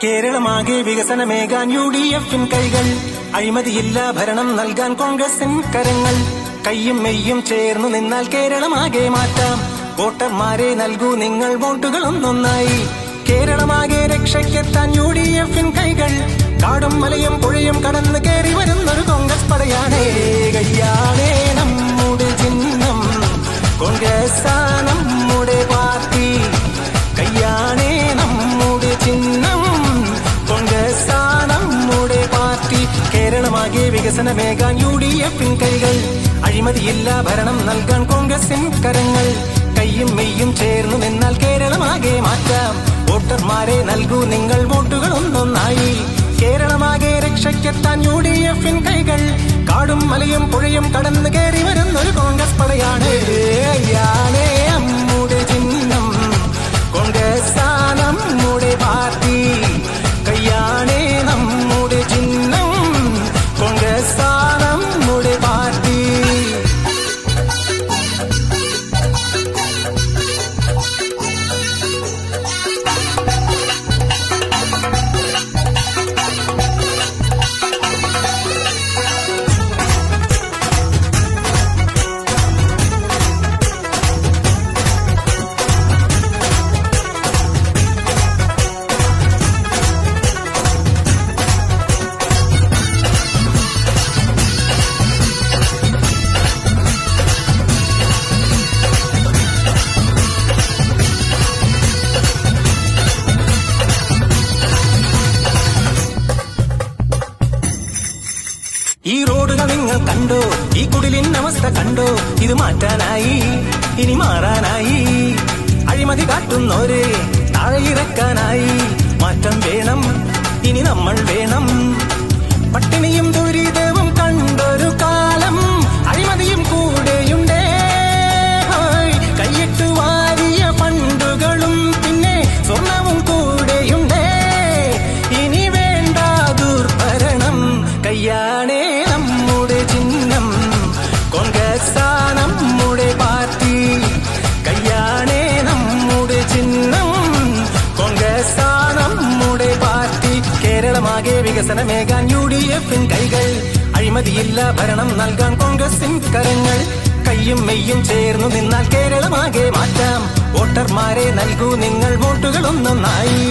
കേരളമാകെ വികസനമേകാൻ UDF-ൻ കൈകൾ, അഴിമതിയില്ല ഭരണം നൽകാൻ കോൺഗ്രസിൻ കരങ്ങൾ. കയ്യും മെയ്യും ചേർന്നു നിന്നാൽ കേരളമാകെ മാറ്റാം. വോട്ടർമാരെ നൽകൂ നിങ്ങൾ വോട്ടുകൾ ഒന്നൊന്നായി. കേരളമാകെ രക്ഷയ്ക്കെത്താൻ UDF-ൻ കൈകൾ, കാടും മലയും പുഴയും കടന്നു കയറി വരുന്നൊരു കോൺഗ്രസ് പടയാണേ. കയ്യാണേ നമ്മുടെ ചിഹ്നം, കോൺഗ്രസ് നമ്മുടെ പാർട്ടി. കയ്യാണേ നമ്മുടെ ചിഹ്നം, കോൺഗ്രസ് നമ്മുടെ പാർട്ടി. കേരളമാകെ വികസനമേകാൻ UDF-ൻ കൈകൾ, അഴിമതിയില്ല ഭരണം നൽകാൻ കോൺഗ്രസിൻ കരങ്ങൾ. കയ്യും മെയ്യും ചേർന്നു നിന്നാൽ കേരളമാകെ മാറ്റാം. വോട്ടർമാരെ നൽകൂ നിങ്ങൾ വോട്ടുകൾ ഒന്നൊന്നായി. കേരളമാകെ രക്ഷയ്ക്കെത്താൻ UDF-ൻ കൈകൾ, കാടും മലയും പുഴയും കടന്നു കയറി വരുന്നൊരു കോൺഗ്രസ് പടയാണ്. യാണേ നമ്മുടെ ചിഹ്നം, കോൺഗ്രസ് നമ്മുടെ പാർട്ടി. കയ്യാണേ നമ്മുടെ ചിഹ്നം, കോൺഗ്രസ് നമ്മുടെ പാർട്ടി. ഈ റോഡുകൾ നിങ്ങൾ കണ്ടോ, ഈ കുടിലിൻ അവസ്ഥ കണ്ടോ? ഇത് മാറ്റാനായി, ഇനി മാറാനായി. അഴിമതി കാട്ടുന്നോരെ താഴെ ഇറക്കാനായി. മാറ്റം വേണം, ഇനി നമ്മൾ വേണം. പട്ടിണിയും ദുരിതവും കണ്ടൊരു കാലം, അഴിമതിയും കൂടെയുണ്ടേ. കയ്യിട്ടു വാരിയ ഫണ്ടുകളും പിന്നെ സ്വർണവും കൂടെയുണ്ടേ. ഇനി വേണ്ട ദുർഭരണം. കയ്യാണേ നമ്മുടെ ചിഹ്നം, കോൺഗ്രസ് നമ്മുടെ പാർട്ടി. കയ്യാണേ നമ്മുടെ ചിഹ്നം, കോൺഗ്രസ് നമ്മുടെ പാർട്ടി. കേരളമാകെ വികസനമേകാൻ UDF-ൻ കൈകൾ, അഴിമതിയില്ല ഭരണം നൽകാൻ കോൺഗ്രസിൻ കരങ്ങൾ. കയ്യും മെയ്യും ചേർന്നു നിന്നാൽ കേരളമാകെ മാറ്റാം. വോട്ടർമാരെ നൽകൂ നിങ്ങൾ വോട്ടുകൾ ഒന്നൊന്നായി.